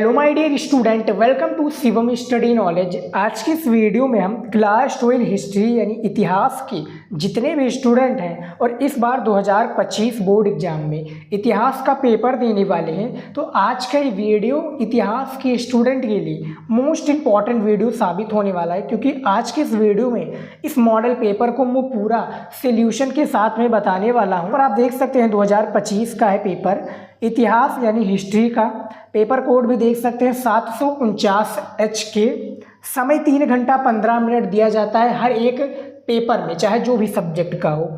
Hello my dear student, welcome to Shivam study knowledge. आज की इस वीडियो में हम क्लास 12 हिस्ट्री यानी इतिहास के जितने भी स्टूडेंट हैं और इस बार 2025 बोर्ड एग्जाम में इतिहास का पेपर देने वाले हैं, तो आज का ये वीडियो इतिहास के स्टूडेंट के लिए मोस्ट इम्पॉर्टेंट वीडियो साबित होने वाला है, क्योंकि आज के इस वीडियो में इस मॉडल पेपर को मैं पूरा सोल्यूशन के साथ में बताने वाला हूँ। और आप देख सकते हैं 2025 का है पेपर, इतिहास यानी हिस्ट्री का। पेपर कोड भी देख सकते हैं 749 के। समय 3 घंटा 15 मिनट दिया जाता है हर एक पेपर में, चाहे जो भी सब्जेक्ट का हो।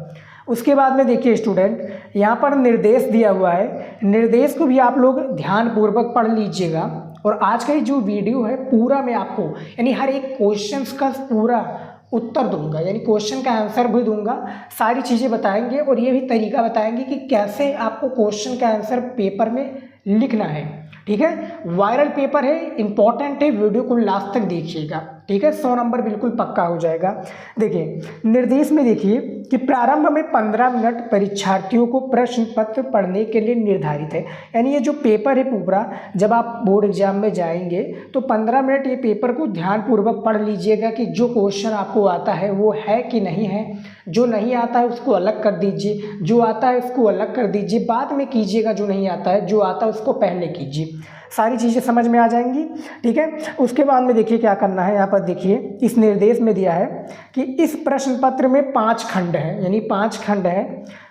उसके बाद में देखिए स्टूडेंट, यहाँ पर निर्देश दिया हुआ है, निर्देश को भी आप लोग ध्यानपूर्वक पढ़ लीजिएगा। और आज का ये जो वीडियो है पूरा मैं आपको यानी हर एक क्वेश्चन का पूरा उत्तर दूंगा, यानी क्वेश्चन का आंसर भी दूंगा, सारी चीज़ें बताएंगे और ये भी तरीका बताएंगे कि कैसे आपको क्वेश्चन का आंसर पेपर में लिखना है। ठीक है, वायरल पेपर है, इंपॉर्टेंट है, वीडियो को लास्ट तक देखिएगा। ठीक है, 100 नंबर बिल्कुल पक्का हो जाएगा। देखिए निर्देश में देखिए कि प्रारंभ में 15 मिनट परीक्षार्थियों को प्रश्न पत्र पढ़ने के लिए निर्धारित है। यानी ये जो पेपर है पूरा, जब आप बोर्ड एग्जाम में जाएंगे तो 15 मिनट ये पेपर को ध्यानपूर्वक पढ़ लीजिएगा कि जो क्वेश्चन आपको आता है वो है कि नहीं है। जो नहीं आता है उसको अलग कर दीजिए, जो आता है उसको अलग कर दीजिए, बाद में कीजिएगा जो नहीं आता है, जो आता है उसको पहले कीजिए। सारी चीज़ें समझ में आ जाएंगी। ठीक है, उसके बाद में देखिए क्या करना है। यहाँ पर देखिए इस निर्देश में दिया है कि इस प्रश्न पत्र में 5 खंड हैं, यानी 5 खंड है।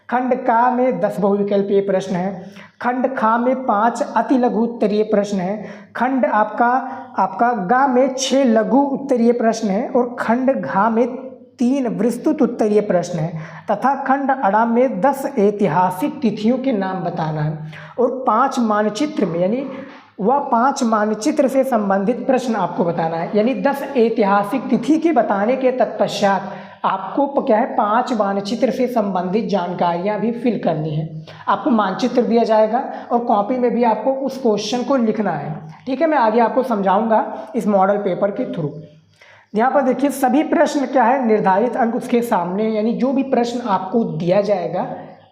खंड का में 10 बहुविकल्पीय प्रश्न है, खंड खा में 5 अति लघु उत्तरीय प्रश्न है, खंड आपका गा में 6 लघु उत्तरीय प्रश्न है, और खंड घा में 3 विस्तृत उत्तरीय प्रश्न है, तथा खंड अड़ा में 10 ऐतिहासिक तिथियों के नाम बताना है। और 5 मानचित्र में यानी वह 5 मानचित्र से संबंधित प्रश्न आपको बताना है। यानी 10 ऐतिहासिक तिथि के बताने के तत्पश्चात आपको क्या है 5 मानचित्र से संबंधित जानकारियां भी फिल करनी है। आपको मानचित्र दिया जाएगा और कॉपी में भी आपको उस क्वेश्चन को लिखना है। ठीक है, मैं आगे आपको समझाऊंगा इस मॉडल पेपर के थ्रू। यहाँ पर देखिए सभी प्रश्न क्या है, निर्धारित अंक उसके सामने, यानी जो भी प्रश्न आपको दिया जाएगा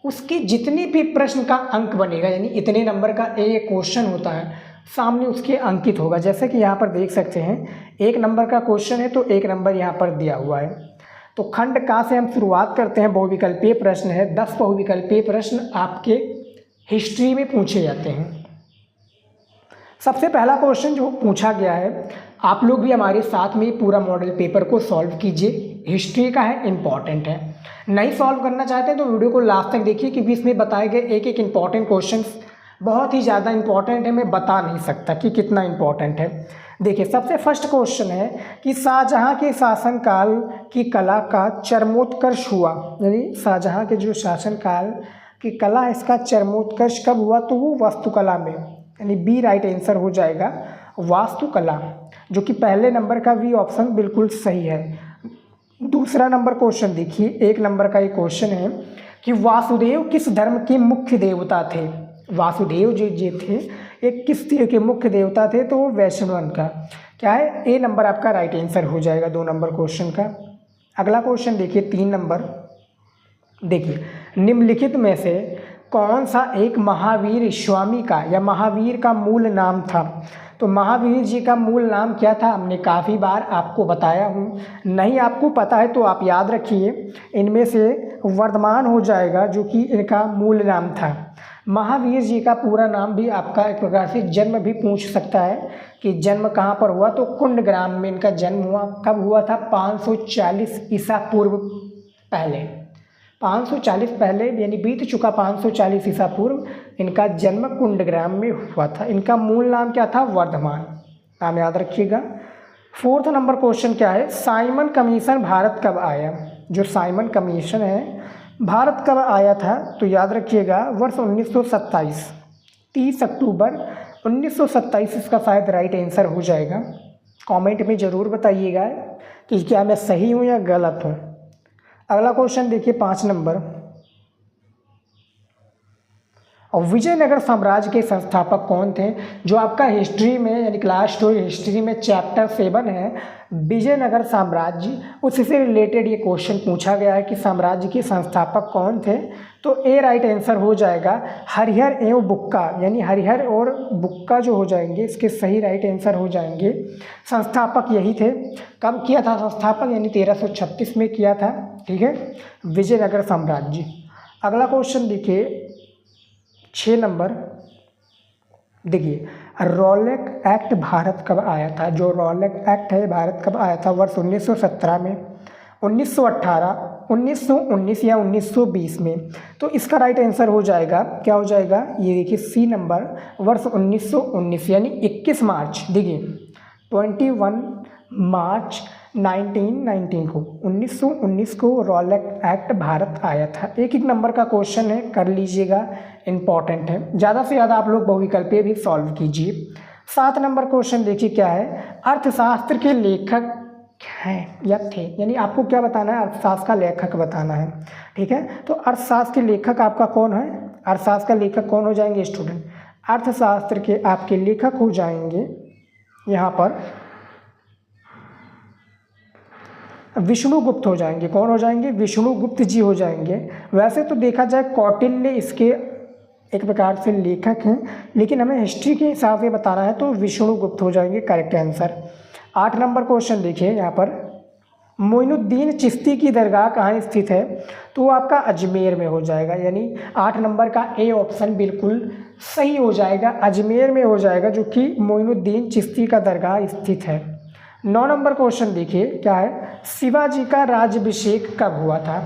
उसके जितने भी प्रश्न का अंक बनेगा, यानी इतने नंबर का एक क्वेश्चन होता है, सामने उसके अंकित होगा। जैसे कि यहाँ पर देख सकते हैं 1 नंबर का क्वेश्चन है तो 1 नंबर यहाँ पर दिया हुआ है। तो खंड का से हम शुरुआत करते हैं। बहुविकल्पीय प्रश्न है, 10 बहुविकल्पीय प्रश्न आपके हिस्ट्री में पूछे जाते हैं। सबसे पहला क्वेश्चन जो पूछा गया है, आप लोग भी हमारे साथ में पूरा मॉडल पेपर को सॉल्व कीजिए। हिस्ट्री का है, इम्पॉर्टेंट है। नहीं सॉल्व करना चाहते तो वीडियो को लास्ट तक देखिए, क्योंकि इसमें बताए गए एक एक इम्पॉर्टेंट क्वेश्चन बहुत ही ज़्यादा इंपॉर्टेंट है। मैं बता नहीं सकता कि कितना इंपॉर्टेंट है। देखिए सबसे फर्स्ट क्वेश्चन है कि शाहजहां के शासनकाल की कला का चरमोत्कर्ष हुआ, यानी शाहजहां के जो शासनकाल की कला है इसका चरमोत्कर्ष कब हुआ, तो वो वास्तुकला में, यानी बी राइट आंसर हो जाएगा वास्तुकला, जो कि पहले नंबर का बी ऑप्शन बिल्कुल सही है। दूसरा नंबर क्वेश्चन देखिए, 1 नंबर का ये क्वेश्चन है कि वासुदेव किस धर्म के मुख्य देवता थे। वासुदेव जी थे ये किस के मुख्य देवता थे, तो वो वैष्णवन का क्या है, ए नंबर आपका राइट आंसर हो जाएगा 2 नंबर क्वेश्चन का। अगला क्वेश्चन देखिए 3 नंबर। देखिए निम्नलिखित में से कौन सा एक महावीर स्वामी का या महावीर का मूल नाम था। तो महावीर जी का मूल नाम क्या था, हमने काफ़ी बार आपको बताया हूँ। नहीं आपको पता है तो आप याद रखिए, इनमें से वर्धमान हो जाएगा जो कि इनका मूल नाम था। महावीर जी का पूरा नाम भी आपका एक प्रकार से जन्म भी पूछ सकता है कि जन्म कहाँ पर हुआ, तो कुंडग्राम में इनका जन्म हुआ। कब हुआ था, 540 ईसा पूर्व पहले, 540 पहले, यानी बीत चुका 540 ईसा पूर्व इनका जन्म कुंडग्राम में हुआ था। इनका मूल नाम क्या था, वर्धमान, नाम याद रखिएगा। 4th नंबर क्वेश्चन क्या है, साइमन कमीशन भारत कब आया। जो साइमन कमीशन है भारत कब आया था, तो याद रखिएगा वर्ष 1927, 30 अक्टूबर 1927 इसका शायद राइट आंसर हो जाएगा। कमेंट में ज़रूर बताइएगा कि क्या मैं सही हूँ या गलत हूँ। अगला क्वेश्चन देखिए 5 नंबर। और विजयनगर साम्राज्य के संस्थापक कौन थे? जो आपका हिस्ट्री में यानी क्लास 2 हिस्ट्री में चैप्टर 7 है विजयनगर साम्राज्य, उससे रिलेटेड ये क्वेश्चन पूछा गया है कि साम्राज्य के संस्थापक कौन थे। तो ए राइट आंसर हो जाएगा हरिहर एवं बुक्का, यानी हरिहर और बुक्का जो हो जाएंगे इसके सही राइट आंसर हो जाएंगे। संस्थापक यही थे। कब किया था संस्थापक? यानी 1336 में किया था। ठीक है, विजयनगर साम्राज्य। अगला क्वेश्चन देखिए 6 नंबर, देखिए रॉलेट एक्ट भारत कब आया था? जो रॉलेट एक्ट है भारत कब आया था? वर्ष 1917 में, 1918, 1919 या 1920 में। तो इसका राइट आंसर हो जाएगा, क्या हो जाएगा? ये देखिए सी नंबर, वर्ष 1919 यानी 21 मार्च। देखिए 21 मार्च 1919 को, 1919 को रॉलेट एक्ट भारत आया था। एक एक नंबर का क्वेश्चन है, कर लीजिएगा, इंपॉर्टेंट है। ज़्यादा से ज़्यादा आप लोग बहुविकल्पीय भी सॉल्व कीजिए। 7 नंबर क्वेश्चन देखिए क्या है? अर्थशास्त्र के लेखक हैं या थे, यानी आपको क्या बताना है? अर्थशास्त्र का लेखक बताना है। ठीक है, तो अर्थशास्त्र के लेखक आपका कौन है? अर्थशास्त्र का लेखक कौन हो जाएंगे स्टूडेंट? अर्थशास्त्र के आपके लेखक हो जाएंगे यहाँ पर विष्णुगुप्त हो जाएंगे। कौन हो जाएंगे? विष्णुगुप्त जी हो जाएंगे। वैसे तो देखा जाए कौटिल्य इसके एक प्रकार से लेखक हैं, लेकिन हमें हिस्ट्री के हिसाब से बताना है तो विष्णुगुप्त हो जाएंगे करेक्ट आंसर। 8 नंबर क्वेश्चन देखिए यहाँ पर, मोइनुद्दीन चिश्ती की दरगाह कहाँ स्थित है? तो वो आपका अजमेर में हो जाएगा, यानी 8 नंबर का ए ऑप्शन बिल्कुल सही हो जाएगा, अजमेर में हो जाएगा, जो कि मोइनुद्दीन चिश्ती का दरगाह स्थित है। 9 नंबर क्वेश्चन देखिए क्या है? शिवाजी का राज्याभिषेक कब हुआ था?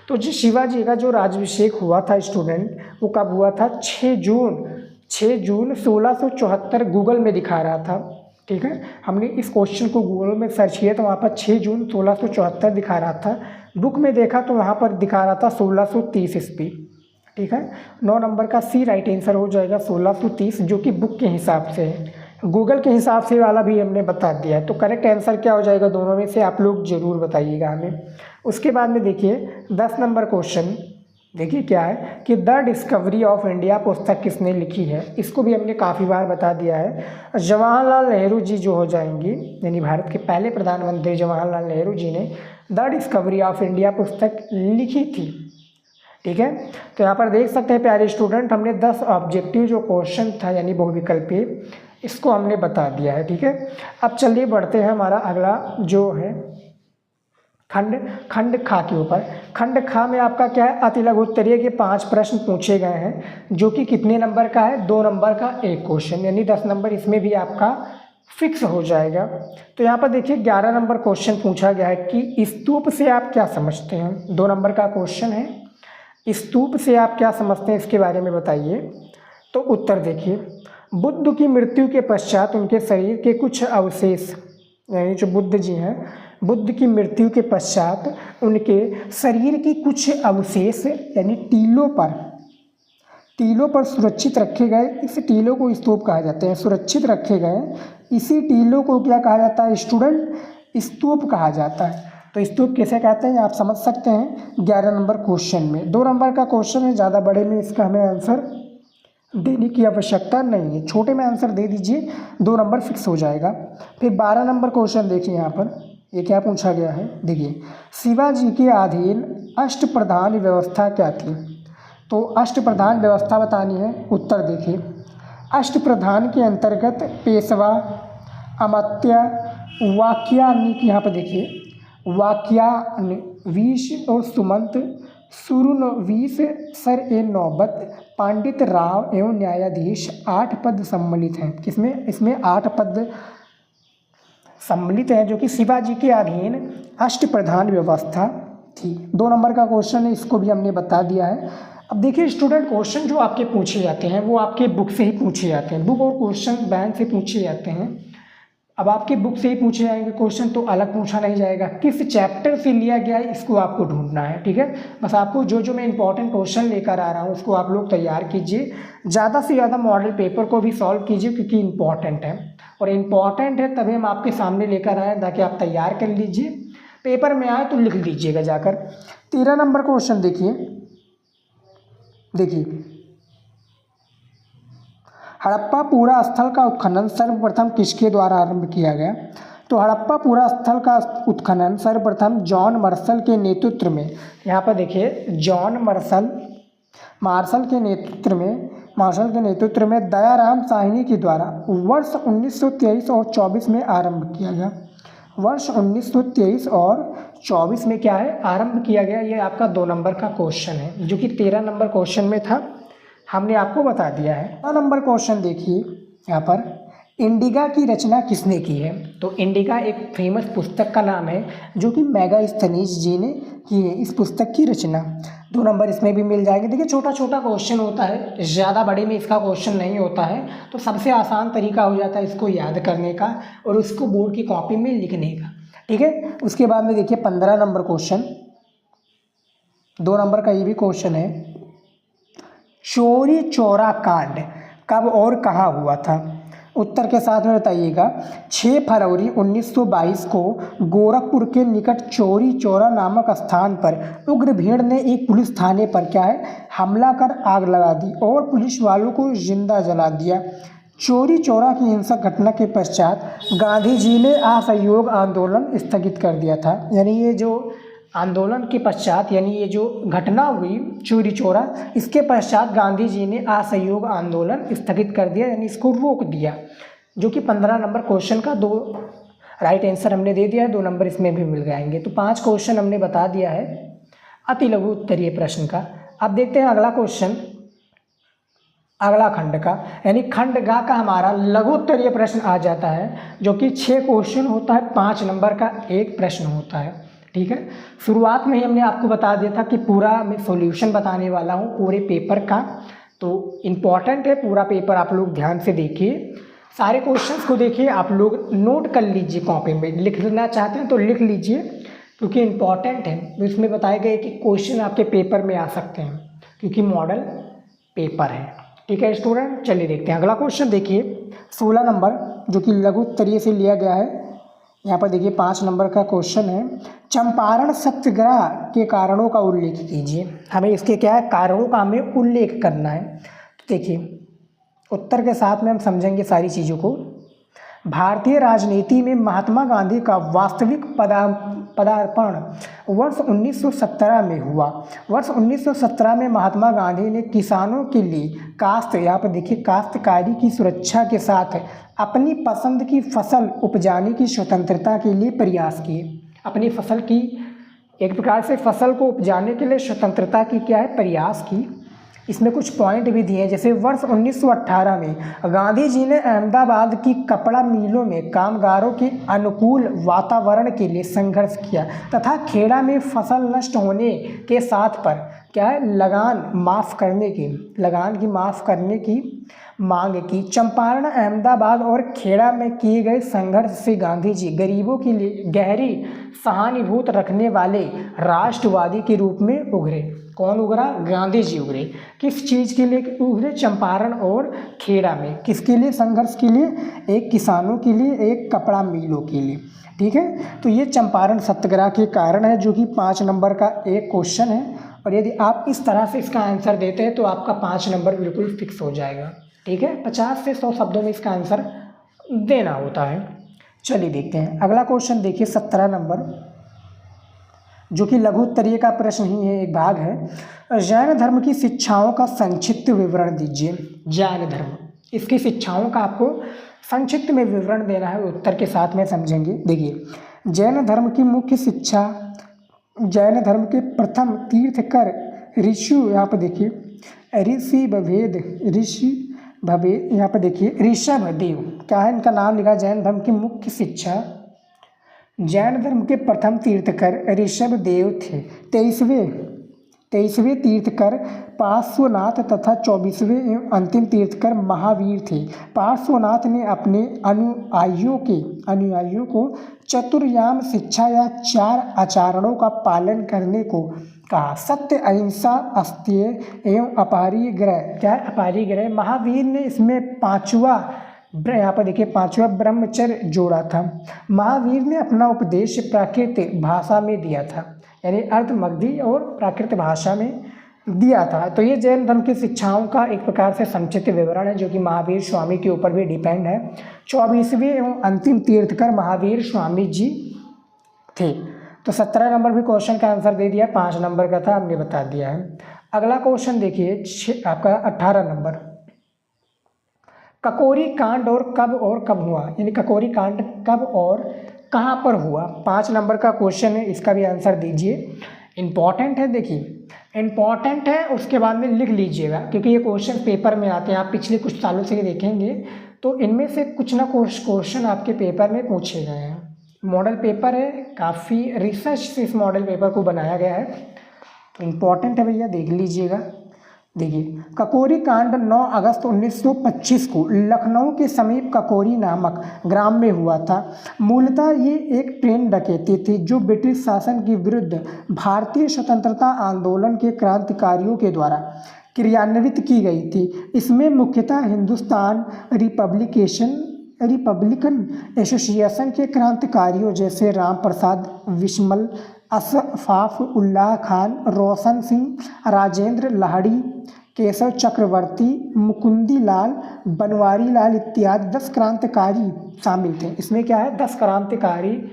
तो जी शिवाजी का जो राज्याभिषेक हुआ था स्टूडेंट, वो कब हुआ था? 6 जून 1674 गूगल में दिखा रहा था। ठीक है, हमने इस क्वेश्चन को गूगल में सर्च किया तो वहाँ पर 6 जून 1674 दिखा रहा था। बुक में देखा तो वहाँ पर दिखा रहा था 1630 ईस्वी। ठीक है, 9 नंबर का सी राइट आंसर हो जाएगा 1630, जो कि बुक के हिसाब से है। गूगल के हिसाब से वाला भी हमने बता दिया है। तो करेक्ट आंसर क्या हो जाएगा दोनों में से? आप लोग ज़रूर बताइएगा हमें। उसके बाद में देखिए 10 नंबर क्वेश्चन देखिए क्या है कि द डिस्कवरी ऑफ इंडिया पुस्तक किसने लिखी है? इसको भी हमने काफ़ी बार बता दिया है। जवाहरलाल नेहरू जी जो हो जाएंगी, यानी भारत के पहले प्रधानमंत्री जवाहरलाल नेहरू जी ने द डिस्कवरी ऑफ इंडिया पुस्तक लिखी थी। ठीक है, तो यहाँ पर देख सकते हैं प्यारे स्टूडेंट, हमने 10 ऑब्जेक्टिव जो क्वेश्चन था यानी बहुविकल्पीय, इसको हमने बता दिया है। ठीक है, अब चलिए बढ़ते हैं हमारा अगला जो है खंड खा के ऊपर। खंड खा में आपका क्या है? अति लघु उत्तरीय के 5 प्रश्न पूछे गए हैं, जो कि कितने नंबर का है? 2 नंबर का एक क्वेश्चन, यानी 10 नंबर इसमें भी आपका फिक्स हो जाएगा। तो यहाँ पर देखिए 11 नंबर क्वेश्चन पूछा गया है कि स्तूप से आप क्या समझते हैं? 2 नंबर का क्वेश्चन है, स्तूप से आप क्या समझते हैं, इसके बारे में बताइए। तो उत्तर देखिए, बुद्ध की मृत्यु के पश्चात उनके शरीर के कुछ अवशेष, यानी जो बुद्ध जी हैं, बुद्ध की मृत्यु के पश्चात उनके शरीर की कुछ अवशेष यानी टीलों पर सुरक्षित रखे गए। इस टीलों को स्तूप कहा जाते हैं, सुरक्षित रखे गए। इसी टीलों को क्या कहा जाता है स्टूडेंट? स्तूप कहा जाता है। तो स्तूप कैसे कहते हैं आप समझ सकते हैं 11 नंबर क्वेश्चन में। 2 नंबर का क्वेश्चन है, ज़्यादा बड़े में इसका हमें आंसर देने की आवश्यकता नहीं है, छोटे में आंसर दे दीजिए, 2 नंबर फिक्स हो जाएगा। फिर 12 नंबर क्वेश्चन देखिए यहाँ पर, ये क्या पूछा गया है? देखिए, शिवाजी के अधीन अष्टप्रधान व्यवस्था क्या थी? तो अष्टप्रधान व्यवस्था बतानी है। उत्तर देखिए, अष्टप्रधान के अंतर्गत पेशवा, अमात्य, वाक्यानिक, यहाँ पर देखिए वाक्यानवीश और सुमंत, सुरुनवीश, सर ए नौबत, पंडित राव एवं न्यायाधीश 8 पद सम्मिलित हैं। किसमें? इसमें 8 पद सम्मिलित हैं, जो कि शिवाजी के अधीन अष्टप्रधान व्यवस्था थी। 2 नंबर का क्वेश्चन है, इसको भी हमने बता दिया है। अब देखिए स्टूडेंट, क्वेश्चन जो आपके पूछे जाते हैं वो आपके बुक से ही पूछे जाते हैं, बुक और क्वेश्चन बैंक से पूछे जाते हैं। अब आपके बुक से ही पूछे जाएंगे क्वेश्चन, तो अलग पूछा नहीं जाएगा। किस चैप्टर से लिया गया है इसको आपको ढूंढना है। ठीक है, बस आपको जो मैं इंपॉर्टेंट क्वेश्चन लेकर आ रहा हूँ उसको आप लोग तैयार कीजिए। ज़्यादा से ज़्यादा मॉडल पेपर को भी सॉल्व कीजिए, क्योंकि इंपॉर्टेंट है, और इम्पॉर्टेंट है तभी हम आपके सामने लेकर आए ताकि आप तैयार कर लीजिए, पेपर में आए तो लिख लीजिएगा जाकर। 13 नंबर क्वेश्चन देखिए, हड़प्पा पुरा स्थल का उत्खनन सर्वप्रथम किसके द्वारा आरंभ किया गया? तो हड़प्पा पुरा स्थल का उत्खनन सर्वप्रथम जॉन मार्शल के नेतृत्व में, यहाँ पर देखिए जॉन मार्शल के नेतृत्व में दयाराम साहनी के द्वारा वर्ष 1923 और 24 में आरंभ किया गया। वर्ष 1923 और 24 में क्या है, आरंभ किया गया। ये आपका 2 नंबर का क्वेश्चन है, जो कि 13 नंबर क्वेश्चन में था, हमने आपको बता दिया है। 9 नंबर क्वेश्चन देखिए, यहाँ पर इंडिका की रचना किसने की है? तो इंडिका एक फेमस पुस्तक का नाम है, जो कि मेगास्थनीज जी ने की है इस पुस्तक की रचना। 2 नंबर इसमें भी मिल जाएंगे। देखिए छोटा छोटा क्वेश्चन होता है, ज़्यादा बड़े में इसका क्वेश्चन नहीं होता है, तो सबसे आसान तरीका हो जाता है इसको याद करने का और उसको बोर्ड की कॉपी में लिखने का। ठीक है, उसके बाद में देखिए 15 नंबर क्वेश्चन, 2 नंबर का ये भी क्वेश्चन है, चौरी चौरा कांड कब और कहाँ हुआ था? उत्तर के साथ में बताइएगा। 6 फरवरी 1922 को गोरखपुर के निकट चौरी चौरा नामक स्थान पर उग्र भीड़ ने एक पुलिस थाने पर क्या है, हमला कर आग लगा दी और पुलिस वालों को जिंदा जला दिया। चौरी चौरा की हिंसक घटना के पश्चात गांधी जी ने असहयोग आंदोलन स्थगित कर दिया था। यानी ये जो आंदोलन के पश्चात, यानी ये जो घटना हुई चौरी चौरा, इसके पश्चात गांधी जी ने असहयोग आंदोलन स्थगित कर दिया, यानी इसको रोक दिया, जो कि 15 नंबर क्वेश्चन का 2 राइट आंसर हमने दे दिया है। 2 नंबर इसमें भी मिल जाएंगे। तो 5 क्वेश्चन हमने बता दिया है अति लघु उत्तरीय प्रश्न का। अब देखते हैं अगला क्वेश्चन, अगला खंड का, यानी खंड गा का हमारा लघु उत्तरीय प्रश्न आ जाता है, जो कि 6 क्वेश्चन होता है, 5 नंबर का एक प्रश्न होता है। ठीक है, शुरुआत में ही हमने आपको बता दिया था कि पूरा मैं सॉल्यूशन बताने वाला हूँ पूरे पेपर का, तो इम्पॉर्टेंट है पूरा पेपर, आप लोग ध्यान से देखिए, सारे क्वेश्चंस को देखिए, आप लोग नोट कर लीजिए, कॉपी में लिखना चाहते हैं तो लिख लीजिए, क्योंकि इम्पॉर्टेंट है। तो इसमें बताए गए कि क्वेश्चन आपके पेपर में आ सकते हैं, क्योंकि मॉडल पेपर है। ठीक है स्टूडेंट, चलिए देखते हैं अगला क्वेश्चन। देखिए 16 नंबर, जो कि लघु उत्तरीय से लिया गया है। यहाँ पर देखिए 5 नंबर का क्वेश्चन है, चंपारण सत्याग्रह के कारणों का उल्लेख कीजिए। हमें इसके क्या है, कारणों का हमें उल्लेख करना है। तो देखिए उत्तर के साथ में हम समझेंगे सारी चीज़ों को। भारतीय राजनीति में महात्मा गांधी का वास्तविक पदार्पण वर्ष 1917 में हुआ। वर्ष 1917 में महात्मा गांधी ने किसानों के लिए यहाँ पर देखिए काश्तकारी की सुरक्षा के साथ अपनी पसंद की फसल उपजाने की स्वतंत्रता के लिए प्रयास किए। अपनी फसल की, एक प्रकार से फसल को उपजाने के लिए स्वतंत्रता की क्या है, प्रयास की। इसमें कुछ पॉइंट भी दिए हैं, जैसे वर्ष 1918 में गांधी जी ने अहमदाबाद की कपड़ा मिलों में कामगारों के अनुकूल वातावरण के लिए संघर्ष किया तथा खेड़ा में फसल नष्ट होने के साथ पर क्या है, लगान की माफ़ करने की मांग की। चंपारण, अहमदाबाद और खेड़ा में किए गए संघर्ष से गांधी जी गरीबों के लिए गहरी सहानुभूति रखने वाले राष्ट्रवादी के रूप में उभरे। कौन उभरा? गांधी जी उभरे। किस चीज़ के लिए उभरे? चंपारण और खेड़ा में। किसके लिए संघर्ष के लिए? एक किसानों के लिए, एक कपड़ा मिलों के लिए। ठीक है, तो ये चंपारण सत्याग्रह के कारण है, जो कि 5 नंबर का एक क्वेश्चन है। और यदि आप इस तरह से इसका आंसर देते हैं तो आपका 5 नंबर बिल्कुल फिक्स हो जाएगा। ठीक है, 50 से 100 शब्दों में इसका आंसर देना होता है। चलिए देखते हैं अगला क्वेश्चन। देखिए 17 नंबर, जो कि लघु उत्तरीय का प्रश्न ही है, एक भाग है। जैन धर्म की शिक्षाओं का संक्षिप्त विवरण दीजिए। जैन धर्म, इसकी शिक्षाओं का आपको संक्षिप्त में विवरण देना है, उत्तर के साथ में समझेंगे। देखिए जैन धर्म की मुख्य शिक्षा, जैन धर्म के प्रथम तीर्थकर ऋषि, यहाँ पर देखिए यहाँ पर देखिए ऋषभदेव, क्या है इनका नाम लिखा। जैन धर्म की मुख्य शिक्षा, जैन धर्म के प्रथम तीर्थकर ऋषभदेव थे। 23वें तीर्थकर पार्श्वनाथ तथा 24वें एवं अंतिम तीर्थकर महावीर थे। पार्श्वनाथ ने अपने अनुयायियों को चतुर्याम शिक्षा या 4 आचरणों का पालन करने को कहा। सत्य, अहिंसा, अस्तेय एवं अपरिग्रह, क्या है अपरिग्रह। महावीर ने इसमें यहाँ पर देखिए 5वां ब्रह्मचर्य जोड़ा था। महावीर ने अपना उपदेश प्राकृत भाषा में दिया था, यानी अर्धमगधी और प्राकृत भाषा में दिया था। तो ये जैन धर्म की शिक्षाओं का एक प्रकार से संक्षिप्त विवरण है जो कि महावीर स्वामी के ऊपर भी डिपेंड है। 24वें एवं अंतिम तीर्थकर महावीर स्वामी जी थे। तो 17 नंबर भी क्वेश्चन का आंसर दे दिया, 5 नंबर का था हमने बता दिया है। अगला क्वेश्चन देखिए आपका 18 नंबर, ककोरी कांड और कब हुआ, यानी ककोरी कांड कब और कहाँ पर हुआ। 5 नंबर का क्वेश्चन है, इसका भी आंसर दीजिए। इम्पॉर्टेंट है, देखिए इम्पॉर्टेंट है, उसके बाद में लिख लीजिएगा क्योंकि ये क्वेश्चन पेपर में आते हैं। आप पिछले कुछ सालों से ये देखेंगे तो इनमें से कुछ ना कुछ क्वेश्चन आपके पेपर में पूछे गए हैं। मॉडल पेपर है, काफ़ी रिसर्च से इस मॉडल पेपर को बनाया गया है, तो इम्पॉर्टेंट है भैया, देख लीजिएगा। देखिए, ककोरी कांड 9 अगस्त 1925 को लखनऊ के समीप ककोरी नामक ग्राम में हुआ था। मूलतः ये एक ट्रेन डकैती थी जो ब्रिटिश शासन के विरुद्ध भारतीय स्वतंत्रता आंदोलन के क्रांतिकारियों के द्वारा क्रियान्वित की गई थी। इसमें मुख्यतः हिंदुस्तान रिपब्लिकन एसोसिएशन के क्रांतिकारियों जैसे राम प्रसाद बिस्मिल, अशफाक उल्लाह खान, रोशन सिंह, राजेंद्र लाहिड़ी, केशव चक्रवर्ती, मुकुंदी लाल, बनवारी लाल इत्यादि 10 क्रांतिकारी शामिल थे। इसमें क्या है, 10 क्रांतिकारी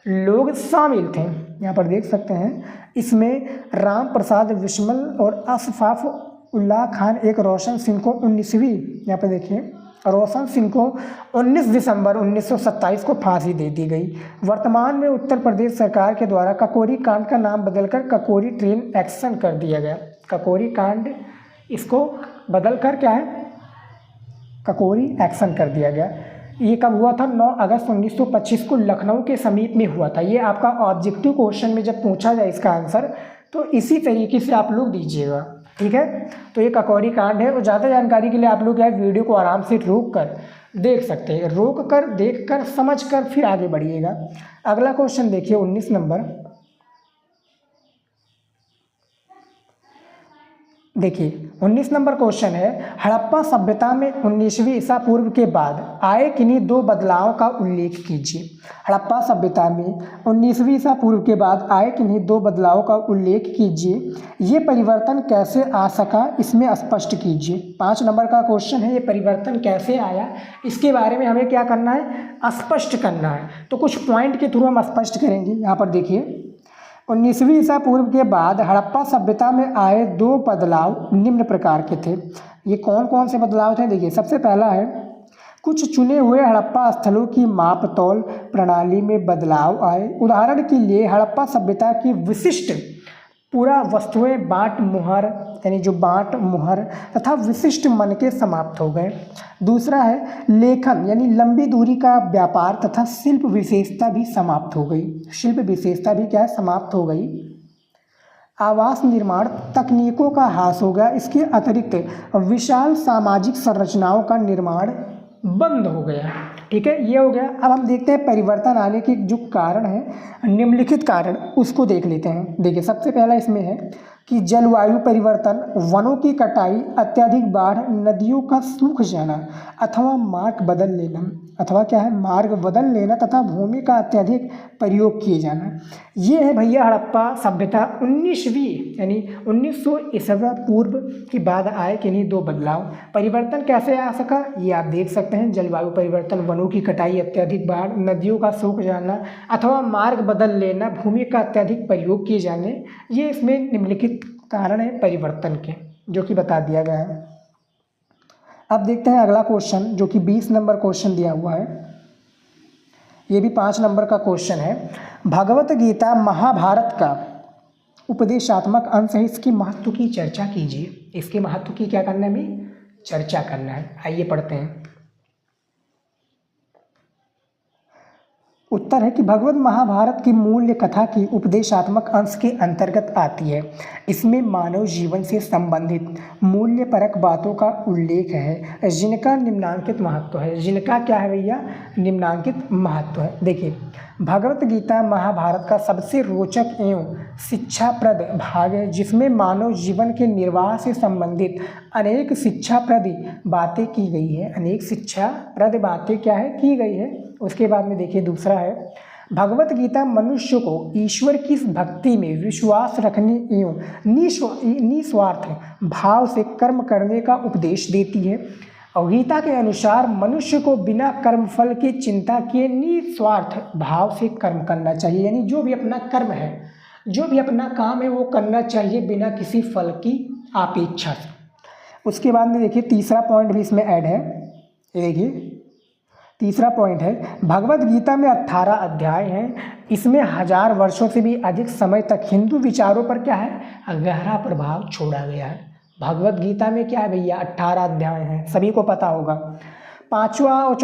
लोग शामिल थे, यहाँ पर देख सकते हैं। इसमें राम प्रसाद बिस्मिल और अशफाक उल्लाह खान, एक रोशन सिंह को 19वीं, यहाँ पर देखिए रोशन सिंह को 19 दिसंबर 1927 को फांसी दे दी गई। वर्तमान में उत्तर प्रदेश सरकार के द्वारा ककोरी कांड का नाम बदलकर ककोरी ट्रेन एक्शन कर दिया गया। ककोरी कांड इसको बदलकर क्या है, ककोरी एक्शन कर दिया गया। ये कब हुआ था, 9 अगस्त 1925 को लखनऊ के समीप में हुआ था। ये आपका ऑब्जेक्टिव क्वेश्चन में जब पूछा जाए इसका आंसर तो इसी तरीके से आप लोग दीजिएगा, ठीक है। तो ये ककोरी कांड है, और ज़्यादा जानकारी के लिए आप लोग वीडियो को आराम से रोक कर देख सकते हैं, रोक कर देख कर समझ कर फिर आगे बढ़िएगा। अगला क्वेश्चन देखिए 19 नंबर, देखिए 19 नंबर क्वेश्चन है, हड़प्पा सभ्यता में 19वीं ईसा पूर्व के बाद आए किन्हीं 2 बदलावों का उल्लेख कीजिए। हड़प्पा सभ्यता में 19वीं ईसा पूर्व के बाद आए किन्हीं 2 बदलावों का उल्लेख कीजिए। ये परिवर्तन कैसे आ सका, इसमें स्पष्ट कीजिए। 5 नंबर का क्वेश्चन है, ये परिवर्तन कैसे आया, इसके बारे में हमें क्या करना है, स्पष्ट करना है। तो कुछ पॉइंट के थ्रू हम स्पष्ट करेंगे। यहाँ पर देखिए 19वीं ईसा पूर्व के बाद हड़प्पा सभ्यता में आए 2 बदलाव निम्न प्रकार के थे। ये कौन कौन से बदलाव थे, देखिए सबसे पहला है, कुछ चुने हुए हड़प्पा स्थलों की माप तौल प्रणाली में बदलाव आए। उदाहरण के लिए हड़प्पा सभ्यता की विशिष्ट पूरा वस्तुएं बाँट मुहर, यानी जो बाँट मुहर तथा विशिष्ट मनके समाप्त हो गए। दूसरा है लेखन, यानी लंबी दूरी का व्यापार तथा शिल्प विशेषता भी समाप्त हो गई। शिल्प विशेषता भी क्या है, समाप्त हो गई। आवास निर्माण तकनीकों का ह्रास हो गया। इसके अतिरिक्त विशाल सामाजिक संरचनाओं का निर्माण बंद हो गया, ठीक है, ये हो गया। अब हम देखते हैं परिवर्तन आने के जो कारण है, निम्नलिखित कारण उसको देख लेते हैं। देखिए सबसे पहला इसमें है कि जलवायु परिवर्तन, वनों की कटाई, अत्यधिक बाढ़, नदियों का सूख जाना अथवा मार्ग बदल लेना तथा भूमि का अत्यधिक प्रयोग किए जाना। ये है भैया हड़प्पा सभ्यता 19वीं यानी 1900 ईसा पूर्व के बाद आए किन्हीं 2 बदलाव। परिवर्तन कैसे आ सका, ये आप देख सकते हैं। जलवायु परिवर्तन, वनों की कटाई, अत्यधिक बाढ़, नदियों का सूख जाना अथवा मार्ग बदल लेना, भूमि का अत्यधिक प्रयोग किए जाने, ये इसमें निम्नलिखित कारण है परिवर्तन के, जो कि बता दिया गया है। अब देखते हैं अगला क्वेश्चन, जो कि 20 नंबर क्वेश्चन दिया हुआ है। ये भी 5 नंबर का क्वेश्चन है। भगवत गीता महाभारत का उपदेशात्मक अंश है, इसके महत्व की चर्चा कीजिए। इसके महत्व की क्या करना है, हमें चर्चा करना है। आइए पढ़ते हैं। उत्तर है कि भगवत महाभारत की मूल्य कथा की उपदेशात्मक अंश के अंतर्गत आती है। इसमें मानव जीवन से संबंधित मूल्यपरक बातों का उल्लेख है, जिनका निम्नांकित महत्व है। जिनका क्या है भैया, निम्नांकित महत्व है। देखिए भगवत गीता महाभारत का सबसे रोचक एवं शिक्षाप्रद भाग है, जिसमें मानव जीवन के निर्वाह से संबंधित अनेक शिक्षाप्रद बातें की गई है। अनेक शिक्षाप्रद बातें क्या है, की गई है। उसके बाद में देखिए दूसरा है, भगवत गीता मनुष्य को ईश्वर की भक्ति में विश्वास रखने एवं निस्वार्थ भाव से कर्म करने का उपदेश देती है। और गीता के अनुसार मनुष्य को बिना कर्मफल की चिंता किए निस्वार्थ भाव से कर्म करना चाहिए, यानी जो भी अपना कर्म है, जो भी अपना काम है वो करना चाहिए बिना किसी फल की अपेक्षा से। उसके बाद में देखिए तीसरा पॉइंट भी इसमें ऐड है। ये देखिए तीसरा पॉइंट है, भगवत गीता में 18 अध्याय हैं। इसमें 1000 वर्षों से भी अधिक समय तक हिंदू विचारों पर क्या है, गहरा प्रभाव छोड़ा गया है। भगवत गीता में क्या है भैया, 18 अध्याय हैं, सभी को पता होगा। पांचवा और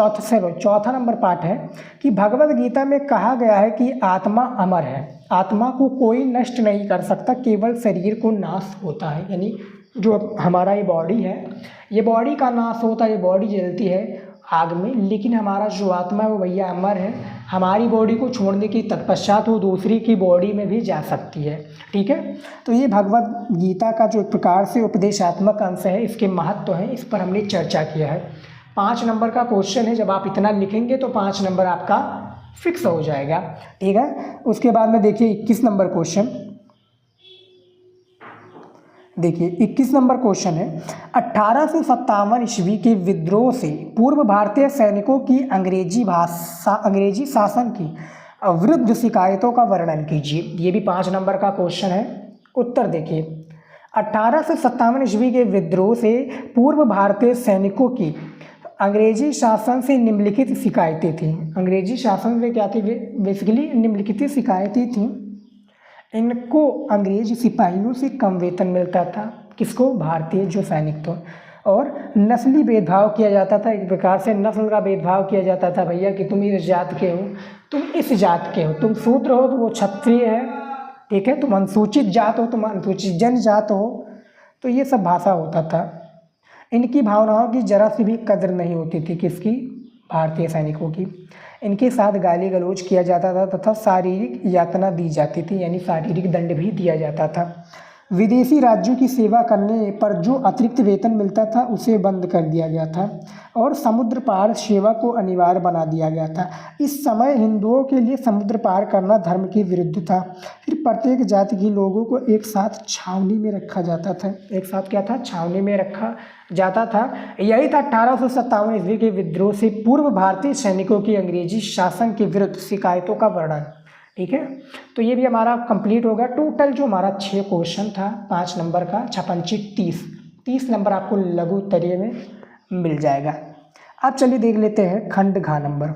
चौथा नंबर पार्ट है कि भगवत गीता में कहा गया है कि आत्मा अमर है, आत्मा को कोई नष्ट नहीं कर सकता, केवल शरीर को नाश होता है। यानी जो हमारा ये बॉडी है, ये बॉडी का नाश होता है, ये बॉडी जलती है आग में, लेकिन हमारा जो आत्मा है वो भैया अमर है। हमारी बॉडी को छोड़ने की तत्पश्चात वो दूसरी की बॉडी में भी जा सकती है। ठीक है, तो ये भगवत गीता का जो एक प्रकार से उपदेशात्मक अंश है, इसके महत्व है, इस पर हमने चर्चा किया है। 5 नंबर का क्वेश्चन है, जब आप इतना लिखेंगे तो 5 नंबर आपका फिक्स हो जाएगा। ठीक है, उसके बाद में देखिए 21 नंबर क्वेश्चन। देखिए 21 नंबर क्वेश्चन है, 1857 ईस्वी के विद्रोह से पूर्व भारतीय सैनिकों की अंग्रेजी शासन की विरुद्ध शिकायतों का वर्णन कीजिए। ये भी 5 नंबर का क्वेश्चन है। उत्तर देखिए, 1857 ईस्वी के विद्रोह से पूर्व भारतीय सैनिकों की अंग्रेजी शासन से निम्नलिखित शिकायतें थीं। अंग्रेजी शासन से क्या थी, बेसिकली निम्नलिखित शिकायतें थीं। इनको अंग्रेज सिपाहियों से कम वेतन मिलता था, किसको, भारतीय जो सैनिक थे, और नस्ली भेदभाव किया जाता था। एक प्रकार से नस्ल का भेदभाव किया जाता था भैया कि तुम इस जात के हो, तुम इस जात के हो, तुम शूद्र हो तो वो क्षत्रिय है, ठीक है, तुम अनुसूचित जात हो, तुम अनुसूचित जनजात हो। तो ये सब भाषा होता था। इनकी भावनाओं की जरा सी भी कदर नहीं होती थी, किसकी, भारतीय सैनिकों की। इनके साथ गाली गलौज किया जाता था तथा शारीरिक यातना दी जाती थी, यानी शारीरिक दंड भी दिया जाता था। विदेशी राज्यों की सेवा करने पर जो अतिरिक्त वेतन मिलता था उसे बंद कर दिया गया था और समुद्र पार सेवा को अनिवार्य बना दिया गया था। इस समय हिंदुओं के लिए समुद्र पार करना धर्म के विरुद्ध था। फिर प्रत्येक जाति के लोगों को एक साथ छावनी में रखा जाता था। एक साथ क्या था, छावनी में रखा जाता था। यही था 1857 ईस्वी के विद्रोह से पूर्व भारतीय सैनिकों की अंग्रेजी शासन के विरुद्ध शिकायतों का वर्णन। ठीक है, तो ये भी हमारा कंप्लीट होगा। टोटल जो हमारा 6 क्वेश्चन था 5 नंबर का, 6×5 30 नंबर आपको लघु उत्तरीय में मिल जाएगा। अब चलिए देख लेते हैं खंड घ नंबर।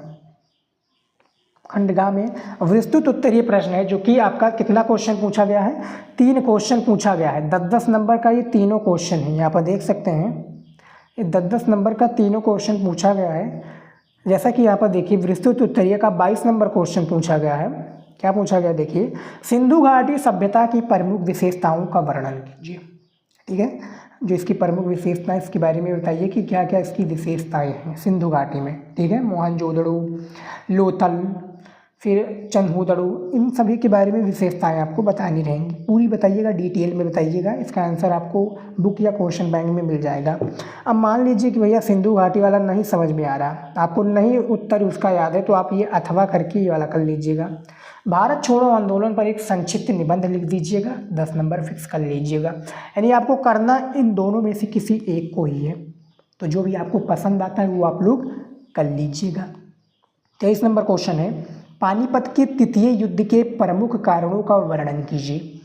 खंड घ में विस्तृत उत्तरीय प्रश्न है, जो कि आपका कितना क्वेश्चन पूछा गया है, 3 क्वेश्चन पूछा गया है। 10-10 नंबर का ये तीनों क्वेश्चन है, यहाँ पर देख सकते हैं ये 10-10 नंबर का तीनों क्वेश्चन पूछा गया है। जैसा कि यहाँ पर देखिए विस्तृत उत्तरीय का 22 नंबर क्वेश्चन पूछा गया है। क्या पूछा गया, देखिए, सिंधु घाटी सभ्यता की प्रमुख विशेषताओं का वर्णन कीजिए। ठीक है, जो इसकी प्रमुख विशेषताएं, इसके बारे में बताइए कि क्या क्या इसकी विशेषताएं हैं सिंधु घाटी में। ठीक है, मोहनजोदड़ो, लोथल, फिर चंदहुदड़ो, इन सभी के बारे में विशेषताएं आपको बतानी रहेंगी। पूरी बताइएगा, डिटेल में बताइएगा। इसका आंसर आपको बुक या क्वेश्चन बैंक में मिल जाएगा। अब मान लीजिए कि भैया सिंधु घाटी वाला नहीं समझ में आ रहा, आपको नहीं उत्तर उसका याद है, तो आप ये अथवा करके ये वाला कर लीजिएगा। भारत छोड़ो आंदोलन पर एक संक्षिप्त निबंध लिख दीजिएगा, 10 नंबर फिक्स कर लीजिएगा। यानी आपको करना इन दोनों में से किसी एक को ही है, तो जो भी आपको पसंद आता है वो आप लोग कर लीजिएगा। 23 नंबर क्वेश्चन है, पानीपत के तृतीय युद्ध के प्रमुख कारणों का वर्णन कीजिए।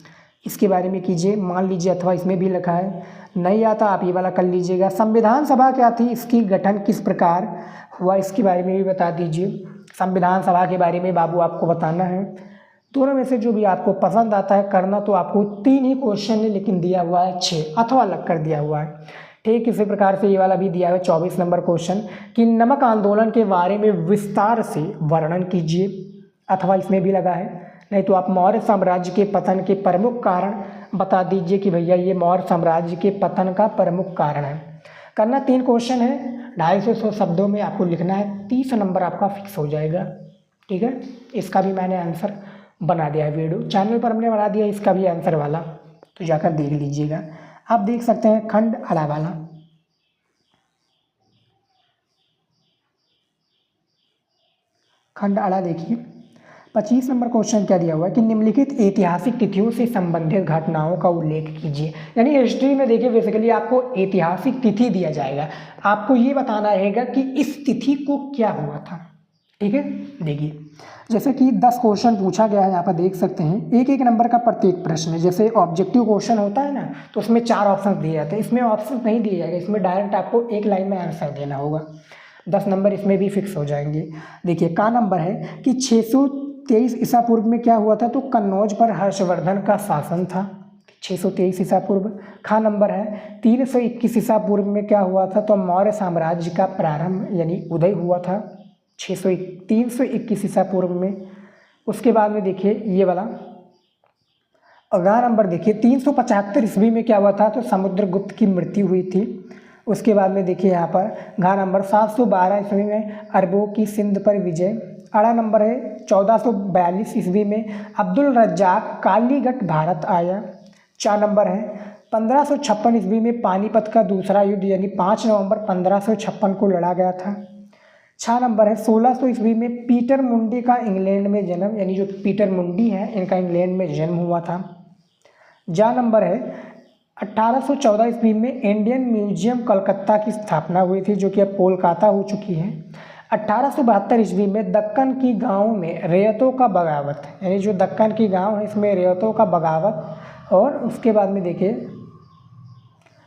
इसके बारे में कीजिए, मान लीजिए अथवा इसमें भी लिखा है, नहीं आता आप ये वाला कर लीजिएगा। संविधान सभा क्या थी, इसकी गठन किस प्रकार हुआ, इसके बारे में भी बता दीजिए। संविधान सभा के बारे में बाबू आपको बताना है। दोनों में से जो भी आपको पसंद आता है करना, तो आपको 3 ही क्वेश्चन है, लेकिन दिया हुआ है 6, अथवा अलग कर दिया हुआ है। ठीक इसी प्रकार से ये वाला भी दिया है 24 नंबर क्वेश्चन कि नमक आंदोलन के बारे में विस्तार से वर्णन कीजिए, अथवा इसमें भी लगा है। नहीं तो आप मौर्य साम्राज्य के पतन के प्रमुख कारण बता दीजिए कि भैया ये मौर्य साम्राज्य के पतन का प्रमुख कारण है। करना 3 क्वेश्चन है, 250 शब्दों में आपको लिखना है, 30 नंबर आपका फिक्स हो जाएगा। ठीक है, इसका भी मैंने आंसर बना दिया है, वीडियो चैनल पर हमने बना दिया इसका भी आंसर वाला, तो जाकर देख लीजिएगा। आप देख सकते हैं खंड अड़ा वाला। खंड अड़ा देखिए, 25 नंबर क्वेश्चन क्या दिया हुआ है कि निम्नलिखित ऐतिहासिक तिथियों से संबंधित घटनाओं का उल्लेख कीजिए। यानी हिस्ट्री में देखिए बेसिकली आपको ऐतिहासिक तिथि दिया जाएगा, आपको ये बताना रहेगा कि इस तिथि को क्या हुआ था। ठीक है, देखिए जैसे कि 10 क्वेश्चन पूछा गया है, यहाँ पर देख सकते हैं, एक एक नंबर का प्रत्येक प्रश्न है। जैसे ऑब्जेक्टिव क्वेश्चन होता है ना, तो उसमें 4 ऑप्शन दिए जाते हैं, इसमें ऑप्शन नहीं दिए जाएगा, इसमें डायरेक्ट आपको एक लाइन में आंसर देना होगा। 10 नंबर इसमें भी फिक्स हो जाएंगे। देखिए का नंबर है कि 623 ईसा पूर्व में क्या हुआ था, तो कन्नौज पर हर्षवर्धन का शासन था, 623 ईसा पूर्व। खा नंबर है 321 ईसा पूर्व में क्या हुआ था, तो मौर्य साम्राज्य का प्रारंभ यानी उदय हुआ था 321 ईसा पूर्व में। उसके बाद में देखिए ये वाला अगला नंबर देखिए 375 ईस्वी में क्या हुआ था, तो समुद्रगुप्त की मृत्यु हुई थी। उसके बाद में देखिए यहाँ पर घा नंबर 712 ईस्वी में अरबों की सिंध पर विजय। अड़ा नंबर है 1442 ईस्वी में अब्दुल रज्जाक कालीगढ़ भारत आया। 4 नंबर है 1556 ईस्वी में पानीपत का दूसरा युद्ध यानी 5 नवंबर 1556 को लड़ा गया था। 6 नंबर है 1600 ईस्वी में पीटर मुंडी का इंग्लैंड में जन्म, यानी जो पीटर मुंडी है इनका इंग्लैंड में जन्म हुआ था। जा नंबर है 1814 ईस्वी में इंडियन म्यूजियम कलकत्ता की स्थापना हुई थी, जो कि अब कोलकाता हो चुकी है। 1872 ईस्वी में दक्कन की गांव में रैयतों का बगावत, यानी जो दक्कन की गांव है इसमें रैयतों का बगावत। और उसके बाद में देखिए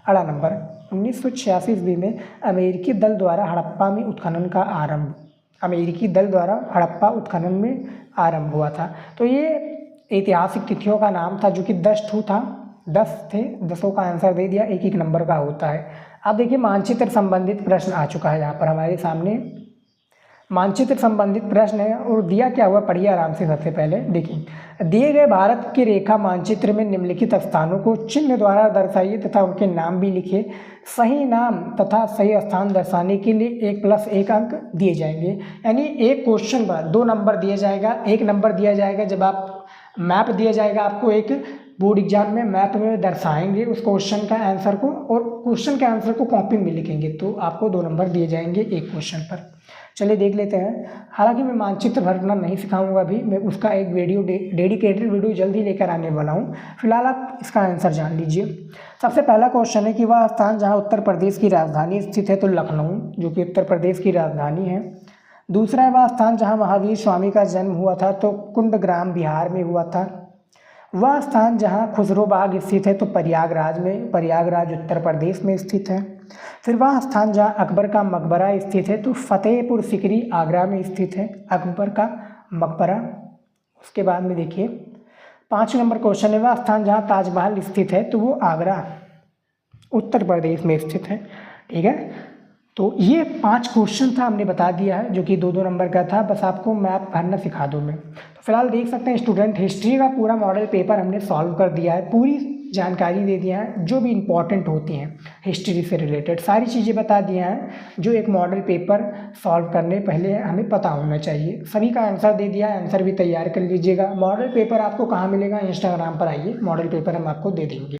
अड़ा नंबर 1986 ईस्वी में अमेरिकी दल द्वारा हड़प्पा में उत्खनन का आरंभ, अमेरिकी दल द्वारा हड़प्पा उत्खनन में आरंभ हुआ था। तो ये ऐतिहासिक तिथियों का नाम था, जो कि 10 था, 10 थे, 10 का आंसर दे दिया, एक एक नंबर का होता है। अब देखिए मानचित्र संबंधित प्रश्न आ चुका है यहाँ पर हमारे सामने। मानचित्र संबंधित प्रश्न है और दिया क्या हुआ पढ़िए आराम से। सबसे पहले देखिए दिए गए भारत के रेखा मानचित्र में निम्नलिखित स्थानों को चिन्ह द्वारा दर्शाइए तथा उनके नाम भी लिखिए। सही नाम तथा सही स्थान दर्शाने के लिए 1+1 अंक दिए जाएंगे, यानी एक क्वेश्चन पर 2 नंबर दिया जाएगा। 1 नंबर दिया जाएगा जब आप मैप दिया जाएगा आपको, एक बोर्ड एग्जाम में मैप में दर्शाएंगे उस क्वेश्चन का आंसर को, और क्वेश्चन के आंसर को कॉपी में लिखेंगे, तो आपको 2 नंबर दिए जाएंगे एक क्वेश्चन पर। चलिए देख लेते हैं। हालांकि मैं मानचित्र भरना नहीं सिखाऊंगा अभी, मैं उसका एक वीडियो डेडिकेटेड वीडियो जल्दी लेकर आने वाला हूं। फिलहाल आप इसका आंसर जान लीजिए। सबसे पहला क्वेश्चन है कि वह स्थान जहां उत्तर प्रदेश की राजधानी स्थित है, तो लखनऊ, जो कि उत्तर प्रदेश की राजधानी है। दूसरा है वह स्थान जहां महावीर स्वामी का जन्म हुआ था, तो कुंडग्राम बिहार में हुआ था। वह स्थान जहां खुसरो बाग स्थित है, तो प्रयागराज में, प्रयागराज उत्तर प्रदेश में स्थित है। फिर वह स्थान जहां अकबर का मकबरा स्थित है, तो फतेहपुर सिकरी आगरा में स्थित है, अकबर का मकबरा। उसके बाद में देखिए 5 नंबर क्वेश्चन है वह स्थान जहां ताजमहल स्थित है, तो वो आगरा उत्तर प्रदेश में स्थित है। ठीक है, तो ये 5 क्वेश्चन था, हमने बता दिया है, जो कि 2-2 नंबर का था। बस आपको मैप भरना सिखा दूँ मैं। तो फिलहाल देख सकते हैं स्टूडेंट हिस्ट्री का पूरा मॉडल पेपर हमने सॉल्व कर दिया है, पूरी जानकारी दे दिया है, जो भी इंपॉर्टेंट होती हैं हिस्ट्री से रिलेटेड सारी चीज़ें बता दिया हैं, जो एक मॉडल पेपर सॉल्व करने पहले हमें पता होना चाहिए। सभी का आंसर दे दिया है, आंसर भी तैयार कर लीजिएगा। मॉडल पेपर आपको कहाँ मिलेगा, इंस्टाग्राम पर आइए, मॉडल पेपर हम आपको दे देंगे।